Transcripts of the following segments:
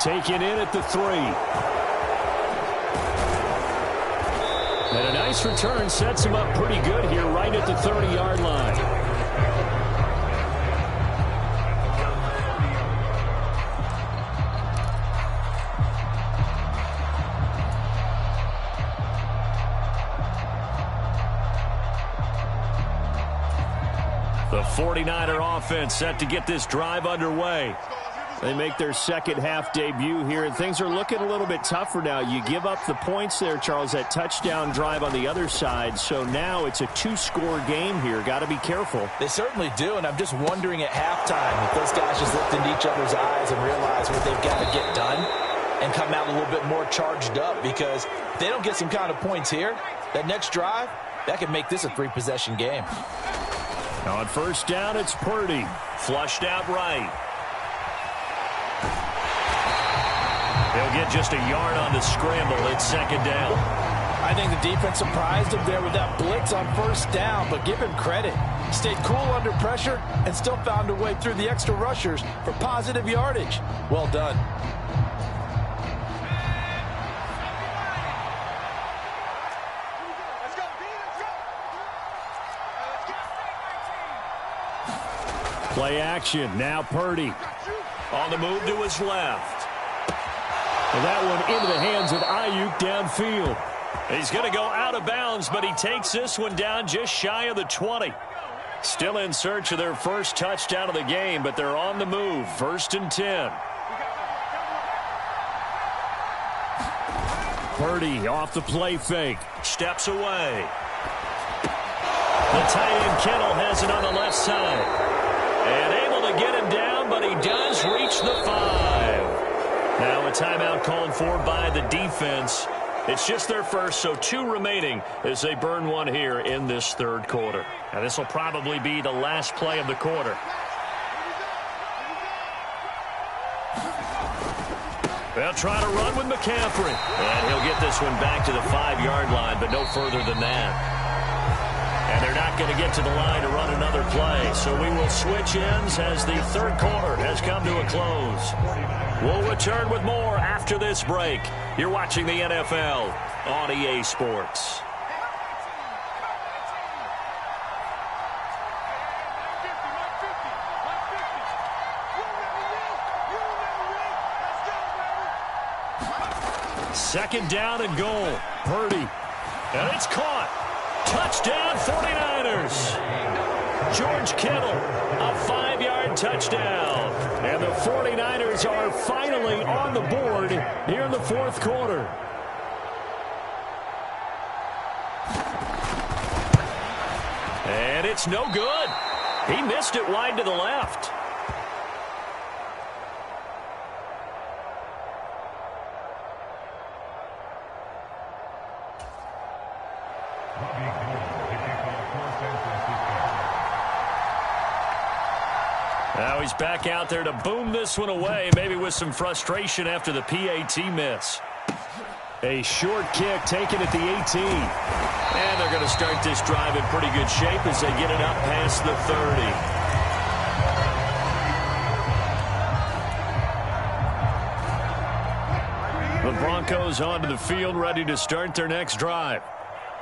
Taken in at the 3. And a nice return sets him up pretty good here right at the 30-yard line. The 49er offense set to get this drive underway. They make their second half debut here, and things are looking a little bit tougher now. You give up the points there, Charles, that touchdown drive on the other side. So now it's a 2-score game here. Got to be careful. They certainly do, and I'm just wondering at halftime if those guys just looked into each other's eyes and realized what they've got to get done and come out a little bit more charged up, because if they don't get some kind of points here, that next drive, that could make this a 3-possession game. On first down, it's Purdy. Flushed out right. They'll get just a yard on the scramble. It's second down. I think the defense surprised him there with that blitz on first down, but give him credit. Stayed cool under pressure and still found a way through the extra rushers for positive yardage. Well done. Play action. Now Purdy. On the move to his left. And that one into the hands of Ayuk downfield. He's going to go out of bounds, but he takes this one down just shy of the 20. Still in search of their first touchdown of the game, but they're on the move. 1st and 10. Purdy off the play fake. Steps away. The tight end Kittle has it on the left side. And able to get him down, but he does reach the 5. Now a timeout called for by the defense. It's just their first, so 2 remaining as they burn one here in this third quarter. And this will probably be the last play of the quarter. They'll try to run with McCaffrey. And he'll get this one back to the 5-yard line, but no further than that. And they're not going to get to the line to run another play. So we will switch ends as the third quarter has come to a close. We'll return with more after this break. You're watching the NFL on EA Sports. Second down and goal. Purdy. And it's caught. Touchdown 49ers. George Kittle, a 5-yard touchdown. And the 49ers are finally on the board here in the fourth quarter. And it's no good. He missed it wide to the left. Now he's back out there to boom this one away, maybe with some frustration after the PAT miss. A short kick taken at the 18. And they're going to start this drive in pretty good shape as they get it up past the 30. The Broncos onto the field, ready to start their next drive.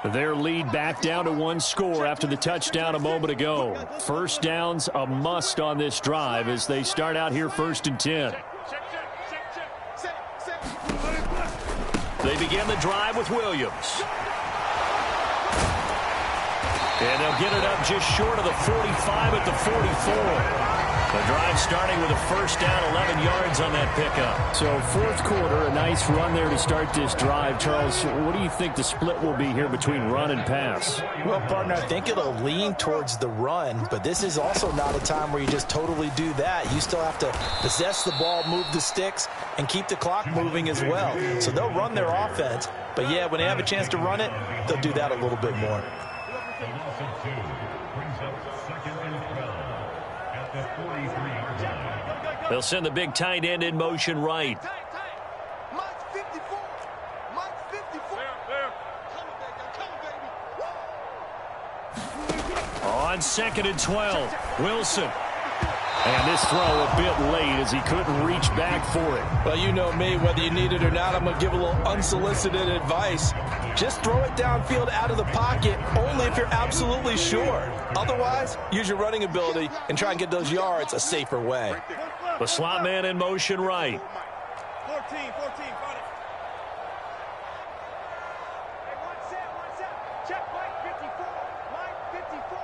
Their lead back down to 1 score after the touchdown a moment ago. First down's a must on this drive as they start out here 1st and 10. They begin the drive with Williams. And they'll get it up just short of the 45 at the 44. The drive starting with a first down, 11 yards on that pickup. So fourth quarter, a nice run there to start this drive. Charles, what do you think the split will be here between run and pass? Well, partner, I think it'll lean towards the run, but this is also not a time where you just totally do that. You still have to possess the ball, move the sticks, and keep the clock moving as well. So they'll run their offense, but yeah, when they have a chance to run it, they'll do that a little bit more. They'll send the big tight end in motion right. On 2nd and 12, Wilson. And this throw a bit late as he couldn't reach back for it. Well, you know me, whether you need it or not, I'm going to give a little unsolicited advice. Just throw it downfield out of the pocket, only if you're absolutely sure. Otherwise, use your running ability and try and get those yards a safer way. The slot man in motion right. 14, 14, got it. Hey, one set. Check, Mike 54. Mike 54.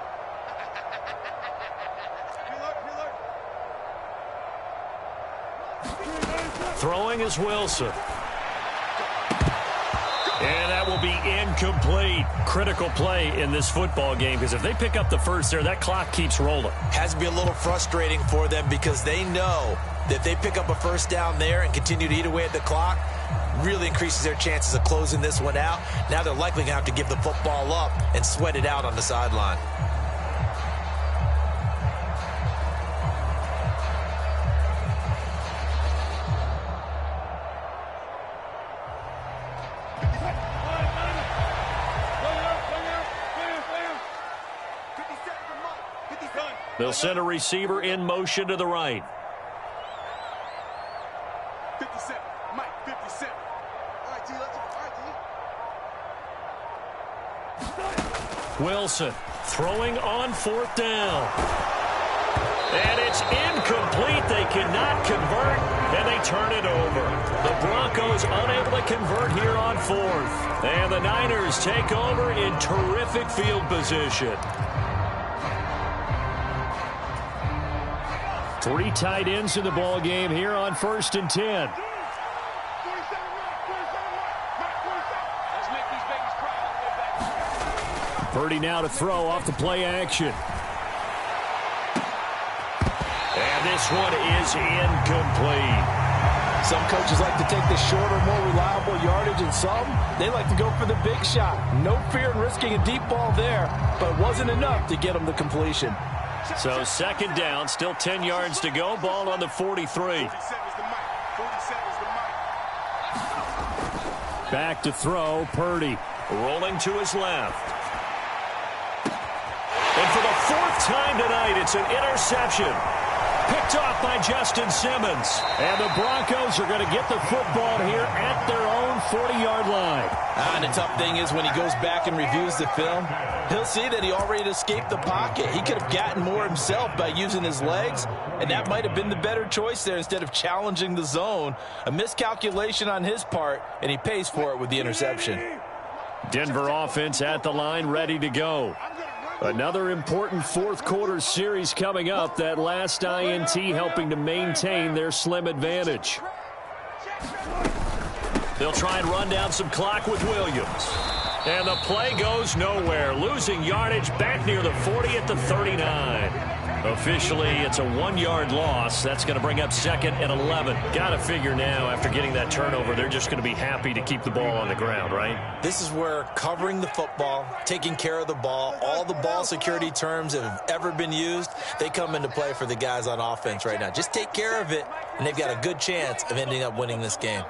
Throwing is Wilson. And that will be incomplete. Critical play in this football game, because if they pick up the first there, that clock keeps rolling. Has to be a little frustrating for them because they know that if they pick up a first down there and continue to eat away at the clock, really increases their chances of closing this one out. Now they're likely going to have to give the football up and sweat it out on the sideline. They'll send a receiver in motion to the right. 57. Mike 57. All right, T, let's go. All right, T. Wilson throwing on fourth down. And it's incomplete. They cannot convert, and they turn it over. The Broncos unable to convert here on fourth. And the Niners take over in terrific field position. 3 tight ends in the ball game here on 1st and 10. 30 now to throw off the play action. And this one is incomplete. Some coaches like to take the shorter, more reliable yardage, and some, they like to go for the big shot. No fear in risking a deep ball there, but it wasn't enough to get them the completion. So 2nd down, still 10 yards to go. Ball on the 43. Back to throw, Purdy. Rolling to his left. And for the 4th time tonight, it's an interception. Picked off by Justin Simmons. And the Broncos are going to get the football here at their own 40-yard line. And the tough thing is when he goes back and reviews the film, he'll see that he already escaped the pocket. He could have gotten more himself by using his legs, and that might have been the better choice there instead of challenging the zone. A miscalculation on his part, and he pays for it with the interception. Denver offense at the line, ready to go. Another important 4th quarter series coming up. That last INT helping to maintain their slim advantage. They'll try and run down some clock with Williams. And the play goes nowhere. Losing yardage back near the 40 at the 39. Officially, it's a 1-yard loss. That's going to bring up 2nd and 11. Got to figure now, after getting that turnover, they're just going to be happy to keep the ball on the ground, right? This is where covering the football, taking care of the ball, all the ball security terms that have ever been used, they come into play for the guys on offense right now. Just take care of it, and they've got a good chance of ending up winning this game.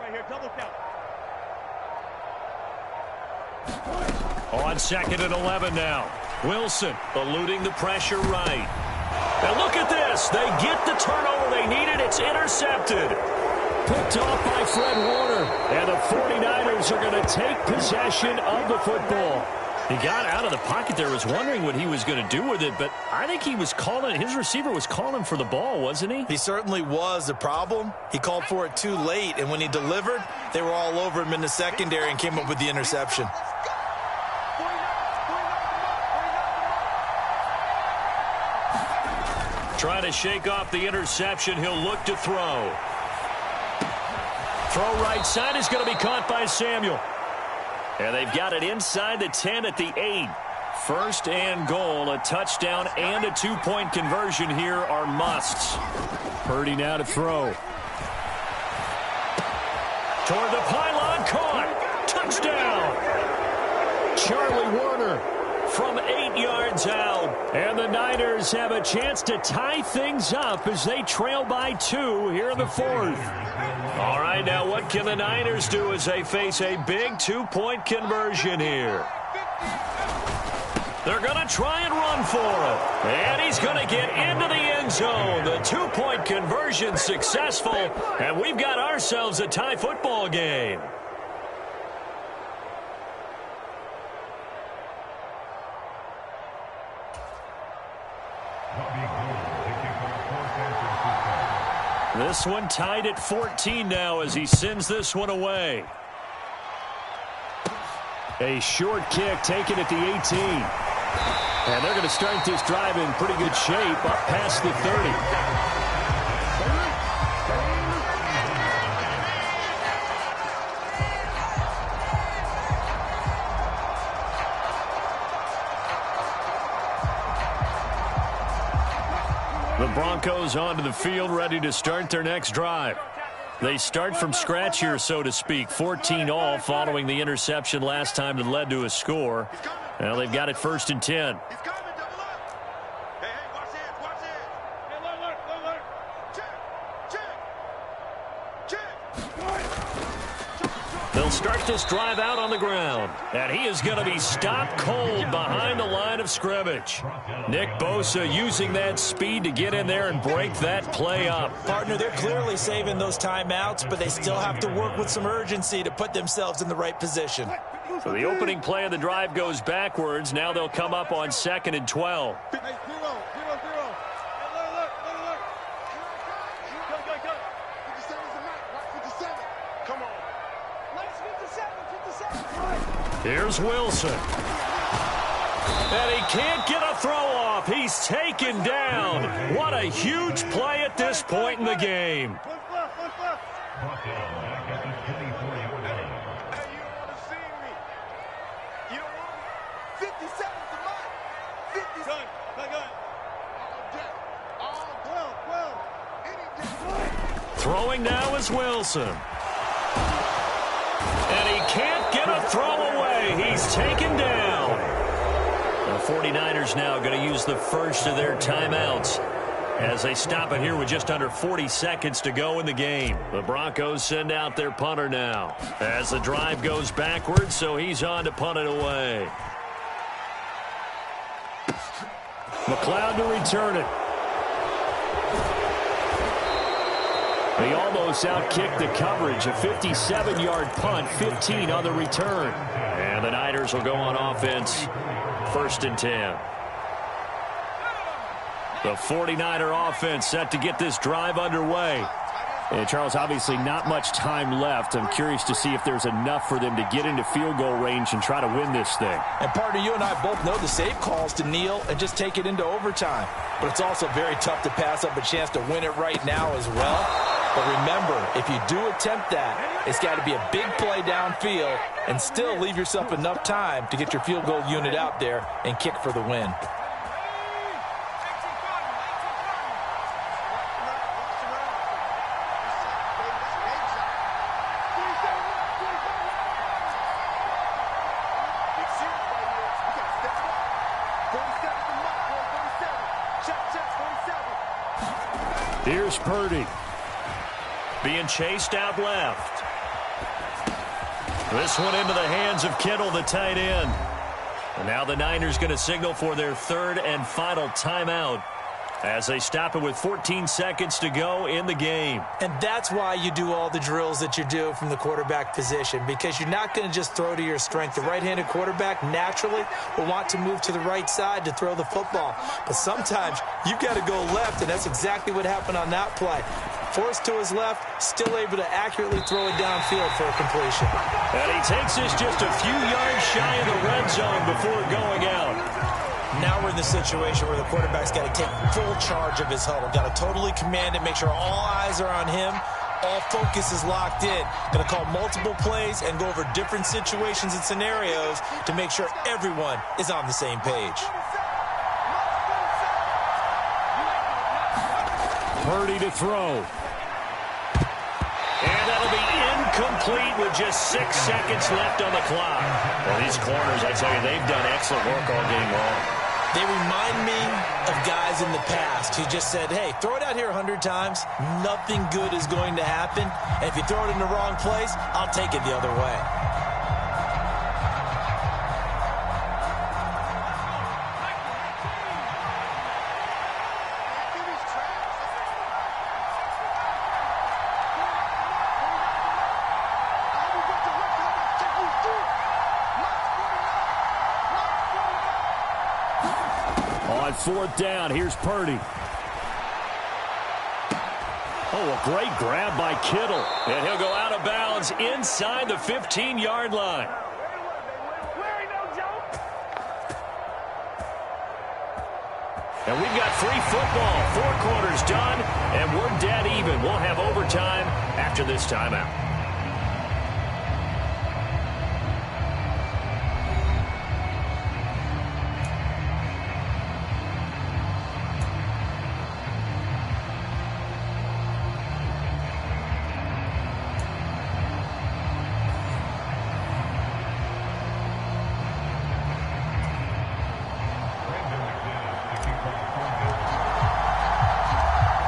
On 2nd and 11 now. Wilson eluding the pressure right. And look at this. They get the turnover they needed. It's intercepted. Picked off by Fred Warner. And the 49ers are going to take possession of the football. He got out of the pocket there, was wondering what he was going to do with it, but I think he was calling, his receiver was calling for the ball, wasn't he? He certainly was. The problem, he called for it too late, and when he delivered, they were all over him in the secondary and came up with the interception. Trying to shake off the interception. He'll look to throw. Throw right side is going to be caught by Samuel. And they've got it inside the 10 at the 8. 1st and goal. A touchdown and a 2-point conversion here are musts. Purdy now to throw. Toward the pylon, caught. Touchdown. Charlie Warner from 8 yards out. And the Niners have a chance to tie things up as they trail by 2 here in the 4th. All right, now what can the Niners do as they face a big 2-point conversion here? They're going to try and run for it. And he's going to get into the end zone. The two-point conversion successful. And we've got ourselves a tie football game. This one tied at 14 now as he sends this one away. A short kick taken at the 18. And they're going to start this drive in pretty good shape up past the 30. The Broncos onto the field, ready to start their next drive. They start from scratch here, so to speak. 14 all following the interception last time that led to a score. Now they've got it 1st and 10. They'll start this drive out on the ground. And he is going to be stopped cold behind the line of scrimmage. Nick Bosa using that speed to get in there and break that play up. Partner, they're clearly saving those timeouts, but they still have to work with some urgency to put themselves in the right position. So the opening play of the drive goes backwards. Now they'll come up on 2nd and 12. Here's Wilson. And he can't get a throw off. He's taken down. What a huge play at this point in the game. Throwing now is Wilson. And he can't get a throw away. He's taken down. The 49ers now going to use the first of their timeouts as they stop it here with just under 40 seconds to go in the game. The Broncos send out their punter now as the drive goes backwards, so he's on to punt it away. McLeod to return it. They almost outkicked the coverage. A 57-yard punt, 15 on the return. And the Niners will go on offense, 1st and 10. The 49er offense set to get this drive underway. And Charles, obviously not much time left. I'm curious to see if there's enough for them to get into field goal range and try to win this thing. And partner, you and I both know the safe calls to kneel and just take it into overtime. But it's also very tough to pass up a chance to win it right now as well. But remember, if you do attempt that, it's got to be a big play downfield and still leave yourself enough time to get your field goal unit out there and kick for the win. Here's Purdy. Being chased out left. This one into the hands of Kittle, the tight end. And now the Niners going to signal for their 3rd and final timeout as they stop it with 14 seconds to go in the game. And that's why you do all the drills that you do from the quarterback position, because you're not going to just throw to your strength. The right-handed quarterback naturally will want to move to the right side to throw the football. But sometimes you've got to go left, and that's exactly what happened on that play. Forced to his left, still able to accurately throw it downfield for a completion. And he takes this just a few yards shy of the red zone before going out. Now we're in the situation where the quarterback's got to take full charge of his huddle. Got to totally command it, make sure all eyes are on him. All focus is locked in. Going to call multiple plays and go over different situations and scenarios to make sure everyone is on the same page. Purdy to throw. And that'll be incomplete with just 6 seconds left on the clock. Well, these corners, I tell you, they've done excellent work all game long. They remind me of guys in the past who just said, hey, throw it out here 100 times. Nothing good is going to happen. And if you throw it in the wrong place, I'll take it the other way. 4th down. Here's Purdy. Oh, a great grab by Kittle. And he'll go out of bounds inside the 15-yard line. And we've got free football. 4 quarters done, and we're dead even. We'll have overtime after this timeout.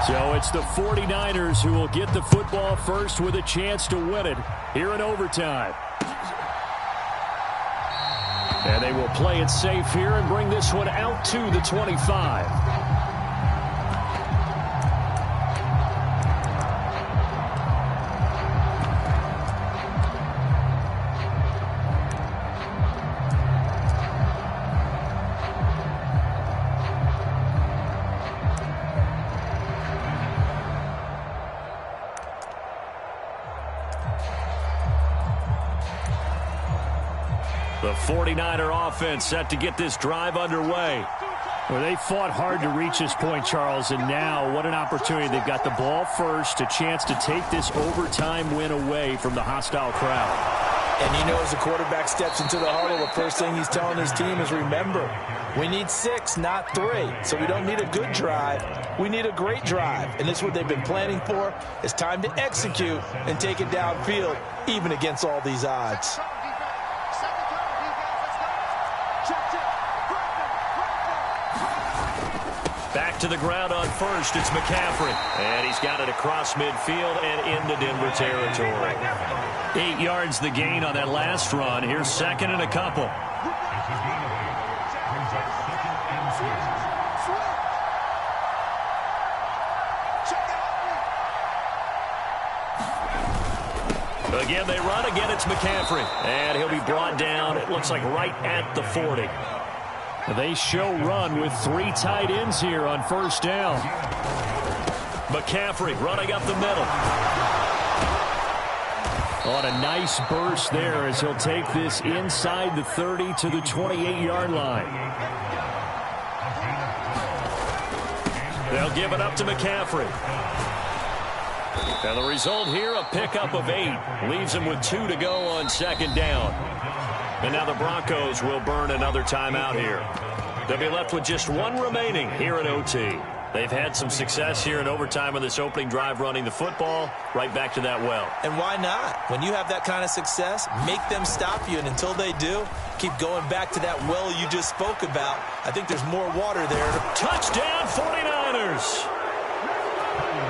So it's the 49ers who will get the football first with a chance to win it here in overtime. And they will play it safe here and bring this one out to the 25. The 49er offense set to get this drive underway. Well, they fought hard to reach this point, Charles, and now what an opportunity. They've got the ball first, a chance to take this overtime win away from the hostile crowd. And you know, as the quarterback steps into the huddle, the first thing he's telling his team is, remember, we need 6, not 3. So we don't need a good drive. We need a great drive. And this is what they've been planning for. It's time to execute and take it downfield, even against all these odds. Back to the ground on first. It's McCaffrey. And he's got it across midfield and into Denver territory. 8 yards the gain on that last run. Here's second and a couple. Again, they run. Again, it's McCaffrey. And he'll be brought down, it looks like, right at the 40. They show run with 3 tight ends here on first down. McCaffrey running up the middle. On a nice burst there as he'll take this inside the 30 to the 28-yard line. They'll give it up to McCaffrey. And the result here, a pickup of 8. Leaves him with 2 to go on second down. And now the Broncos will burn another timeout here. They'll be left with just 1 remaining here at OT. They've had some success here in overtime on this opening drive running the football. Right back to that well. And why not? When you have that kind of success, make them stop you. And until they do, keep going back to that well you just spoke about. I think there's more water there. Touchdown, 49ers!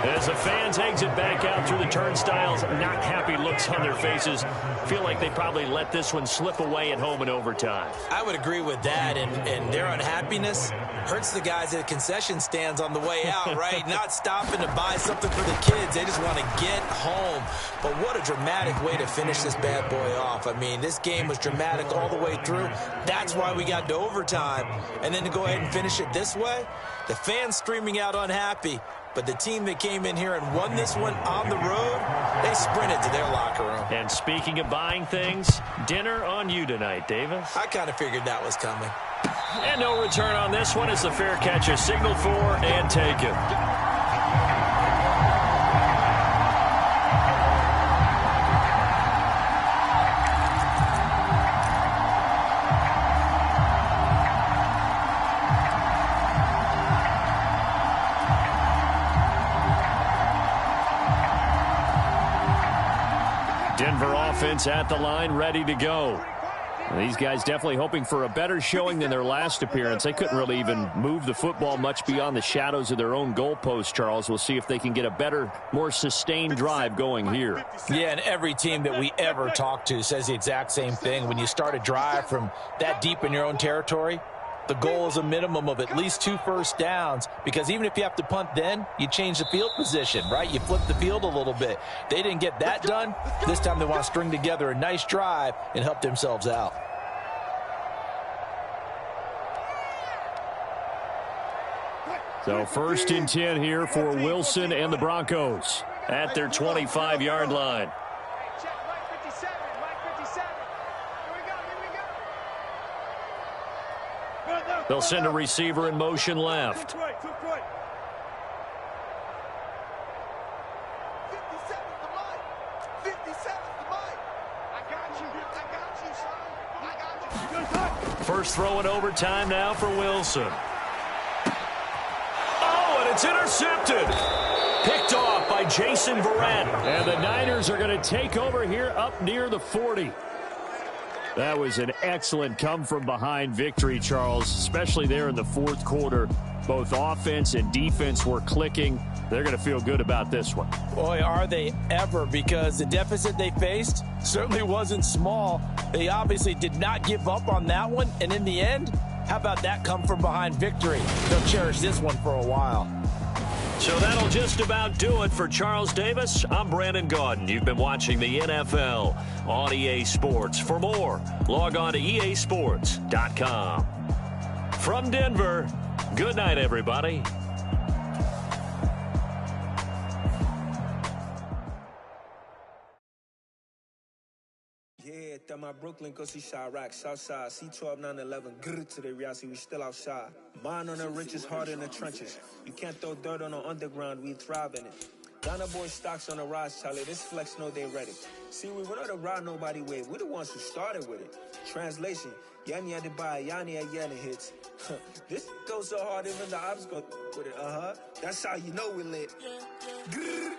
As the fans exit back out through the turnstiles, not happy looks on their faces. Feel like they probably let this one slip away at home in overtime. I would agree with that, and their unhappiness hurts the guys at concession stands on the way out, right? Not stopping to buy something for the kids. They just want to get home. But what a dramatic way to finish this bad boy off. I mean, this game was dramatic all the way through. That's why we got to overtime. And then to go ahead and finish it this way, the fans streaming out unhappy. But the team that came in here and won this one on the road, they sprinted to their locker room. And speaking of buying things, dinner on you tonight, Davis. I kind of figured that was coming. And no return on this one as the fair catch is signaled for and taken. Denver offense at the line, ready to go. These guys definitely hoping for a better showing than their last appearance. They couldn't really even move the football much beyond the shadows of their own goalpost, Charles. We'll see if they can get a better, more sustained drive going here. Yeah, and every team that we ever talk to says the exact same thing. When you start a drive from that deep in your own territory, the goal is a minimum of at least 2 first downs, because even if you have to punt then, you change the field position, right? You flip the field a little bit. They didn't get that done. This time they want to string together a nice drive and help themselves out. So 1st and 10 here for Wilson and the Broncos at their 25-yard line. Check Mike 57. Mike 57. Here we go. They'll send a receiver in motion left. Too good. 57's the mic. 57's the mic. I got you, son. I got you. First throw in overtime now for Wilson. Oh, and it's intercepted. Picked off by Jason Verrett. And the Niners are going to take over here up near the 40. That was an excellent come-from-behind victory, Charles, especially there in the 4th quarter. Both offense and defense were clicking. They're going to feel good about this one. Boy, are they ever, because the deficit they faced certainly wasn't small. They obviously did not give up on that one, and in the end, how about that come-from-behind victory? They'll cherish this one for a while. So that'll just about do it for Charles Davis. I'm Brandon Gaudin. You've been watching the NFL on EA Sports. For more, log on to easports.com. From Denver, good night, everybody. Yeah, that my Brooklyn, go see Chirac, Southside, C12, 911, grr to the reality, we still outside. Mine on the riches, hard in the trenches. You can't throw dirt on the underground, we thrive in it. Ghana boy stocks on the rise, Charlie, this flex know they ready. See, we not the ride nobody wave, we the ones who started with it. Translation, Yanni had to buy, Yanni at Yanni hits. This goes so hard, even the ops go with it, That's how you know we lit. Grr.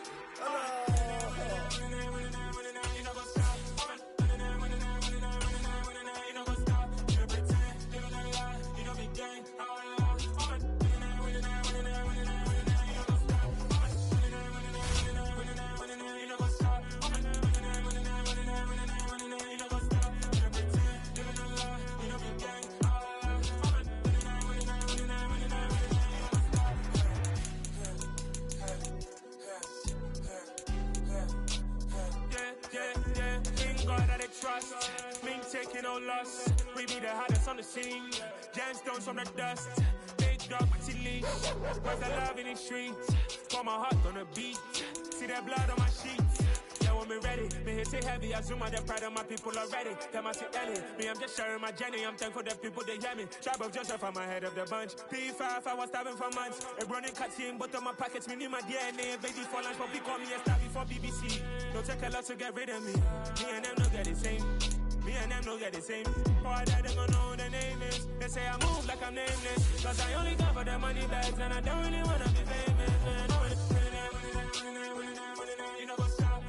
Taking no loss, we be the hottest on the scene. Gemstones from the dust, big dog, Maxi Leash. Where's the love in the streets? For my heart on the beat, see that blood on my sheets. Yeah, when me ready, me hit it heavy. I zoom out the pride of my people already. Tell my Ellie, me I'm just sharing my journey. I'm thankful the people they hear me. Tribe of Joseph, I'm ahead of the bunch. P5, I was starving for months. A running cut in both of my pockets. Me need my DNA, baby for lunch, but we call me a star before BBC. Don't take a lot to get rid of me. Me and them don't get the same. Me and them don't get the same. All that they gonna know the name is. They say I move like I'm nameless. Cause I only cover the money bags and I don't really wanna be famous. You know what's up?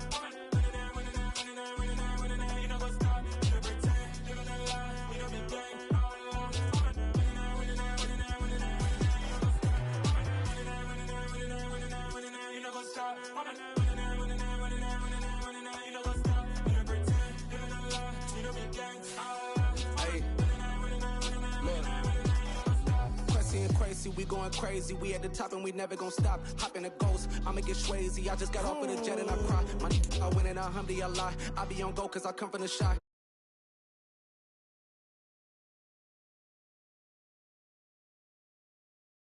You know what's up? You pretend, you know the lie, you know the game. You know what's up? We going crazy, we at the top and we never gonna stop. Hop in a ghost, I'ma get swayzy. I just got off of the jet and I cry. My I went in a Humvee, I lie. I be on go cause I come from the shot.